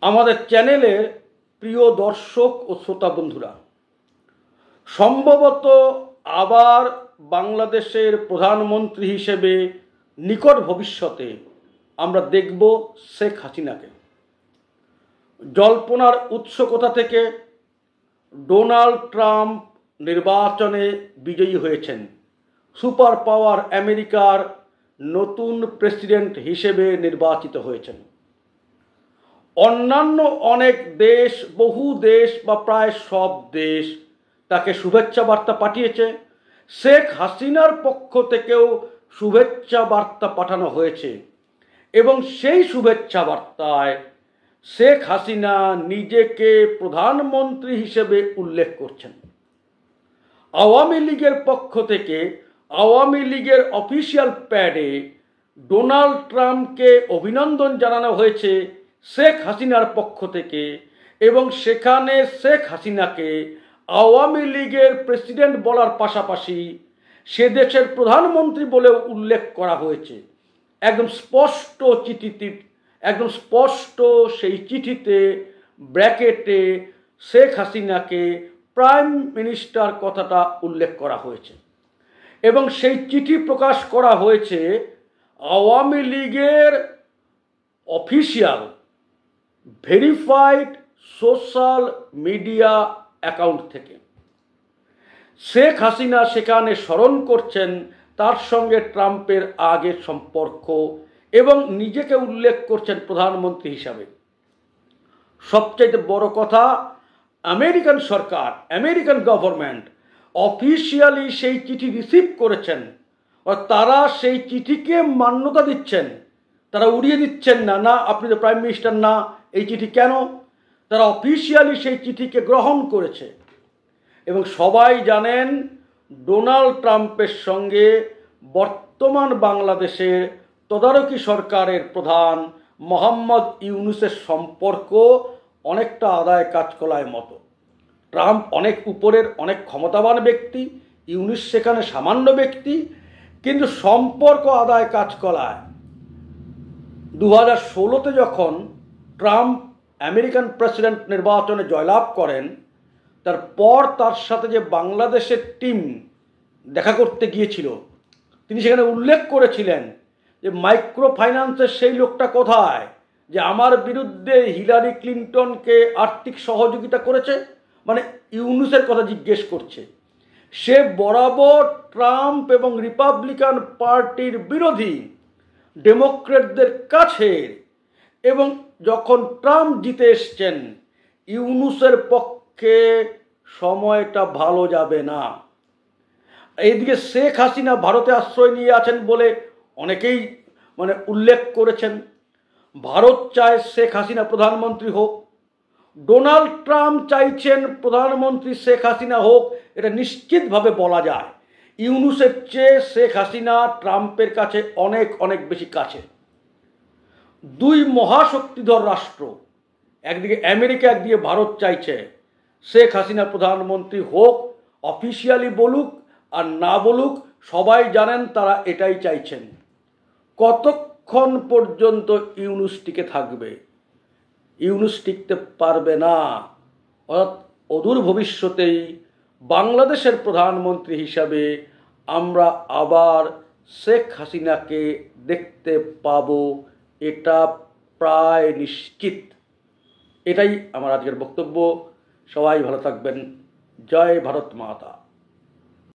আমাদের চ্যানেলের প্রিয় দর্শক ও শ্রোতা বন্ধুরা, সম্ভবত আবার বাংলাদেশের প্রধানমন্ত্রী হিসেবে নিকট ভবিষ্যতে আমরা দেখব শেখ হাসিনাকে। জল্পনার উৎস কোথা থেকে? ডোনাল্ড ট্রাম্প নির্বাচনে বিজয়ী হয়েছেন, সুপার পাওয়ার আমেরিকার নতুন প্রেসিডেন্ট হিসেবে নির্বাচিত হয়েছেন। অন্যান্য অনেক দেশ, বহু দেশ বা প্রায় সব দেশ তাকে শুভেচ্ছা বার্তা পাঠিয়েছে। শেখ হাসিনার পক্ষ থেকেও শুভেচ্ছা বার্তা পাঠানো হয়েছে এবং সেই শুভেচ্ছা বার্তায় শেখ হাসিনা নিজেকে প্রধানমন্ত্রী হিসেবে উল্লেখ করছেন। আওয়ামী লীগের পক্ষ থেকে আওয়ামী লীগের অফিসিয়াল প্যাডে ডোনাল্ড ট্রাম্পকে অভিনন্দন জানানো হয়েছে শেখ হাসিনার পক্ষ থেকে এবং সেখানে শেখ হাসিনাকে আওয়ামী লীগের প্রেসিডেন্ট বলার পাশাপাশি সে দেশের প্রধানমন্ত্রী বলেও উল্লেখ করা হয়েছে। একদম স্পষ্ট সেই চিঠিতে ব্র্যাকেটে শেখ হাসিনাকে প্রাইম মিনিস্টার কথাটা উল্লেখ করা হয়েছে এবং সেই চিঠি প্রকাশ করা হয়েছে আওয়ামী লীগের official verified social media account থেকে। শেখ হাসিনা সেখানে স্মরণ করছেন তার সঙ্গে ট্রাম্পের আগের সম্পর্ক এবং নিজেকে উল্লেখ করছেন প্রধানমন্ত্রী হিসাবে। সবচেয়ে বড় কথা, আমেরিকান সরকার, আমেরিকান গভর্নমেন্ট অফিসিয়ালি সেই চিঠি রিসিভ করেছেন। তারা সেই চিঠিকে মান্যতা দিচ্ছেন, তারা উড়িয়ে দিচ্ছেন না, না আপনি তো প্রাইম মিনিস্টার না, এই চিঠি কেন? তারা অফিসিয়ালি সেই চিঠিকে গ্রহণ করেছে এবং সবাই জানেন ডোনাল্ড ট্রাম্পের সঙ্গে বর্তমান বাংলাদেশের তদারকি সরকারের প্রধান মোহাম্মদ ইউনূসের সম্পর্ক অনেকটা আদায় কাজকলায় মতো। ট্রাম্প অনেক উপরের, অনেক ক্ষমতাবান ব্যক্তি, ইউনূস সেখানে সামান্য ব্যক্তি, কিন্তু সম্পর্ক আদায় কাজকলায় 2016-তে যখন ট্রাম্প আমেরিকান প্রেসিডেন্ট নির্বাচনে জয়লাভ করেন, তারপর তার সাথে যে বাংলাদেশের টিম দেখা করতে গিয়েছিল, তিনি সেখানে উল্লেখ করেছিলেন যে মাইক্রো ফাইন্যান্সের সেই লোকটা কোথায় যে আমার বিরুদ্ধে হিলারি ক্লিন্টনকে আর্থিক সহযোগিতা করেছে, মানে ইউনূসের কথা জিজ্ঞেস করছে। সে বরাবর ট্রাম্প এবং রিপাবলিকান পার্টির বিরোধী, ডেমোক্রেটদের কাছে, এবং যখন ট্রাম্প জিতে এসছেন ইউনূসের পক্ষে সময়টা ভালো যাবে না। এইদিকে শেখ হাসিনা ভারতে আশ্রয় নিয়ে আছেন বলে অনেকেই উল্লেখ করেছেন। ভারত চায় শেখ হাসিনা প্রধানমন্ত্রী হোক, ডোনাল্ড ট্রাম্প চাইছেন প্রধানমন্ত্রী শেখ হাসিনা হোক, এটা নিশ্চিতভাবে বলা যায়। ইউনূসের চেয়ে শেখ হাসিনা ট্রাম্পের কাছে অনেক অনেক বেশি কাছে। দুই মহাশক্তিধর রাষ্ট্র, একদিকে আমেরিকা, একদিকে ভারত চাইছে শেখ হাসিনা প্রধানমন্ত্রী হোক। অফিসিয়ালি বলুক আর না বলুক, সবাই জানেন তারা এটাই চাইছেন। কতক্ষণ পর্যন্ত ইউনূস টিকে থাকবে? ইউনূস টিকতে পারবে না। অর্থাৎ অদূর ভবিষ্যতেই বাংলাদেশের প্রধানমন্ত্রী হিসাবে আমরা আবার শেখ হাসিনাকে দেখতে পাব, এটা প্রায় নিশ্চিত। এটাই আমার আজকের বক্তব্য। সবাই ভালো থাকবেন। জয় ভারত মাতা।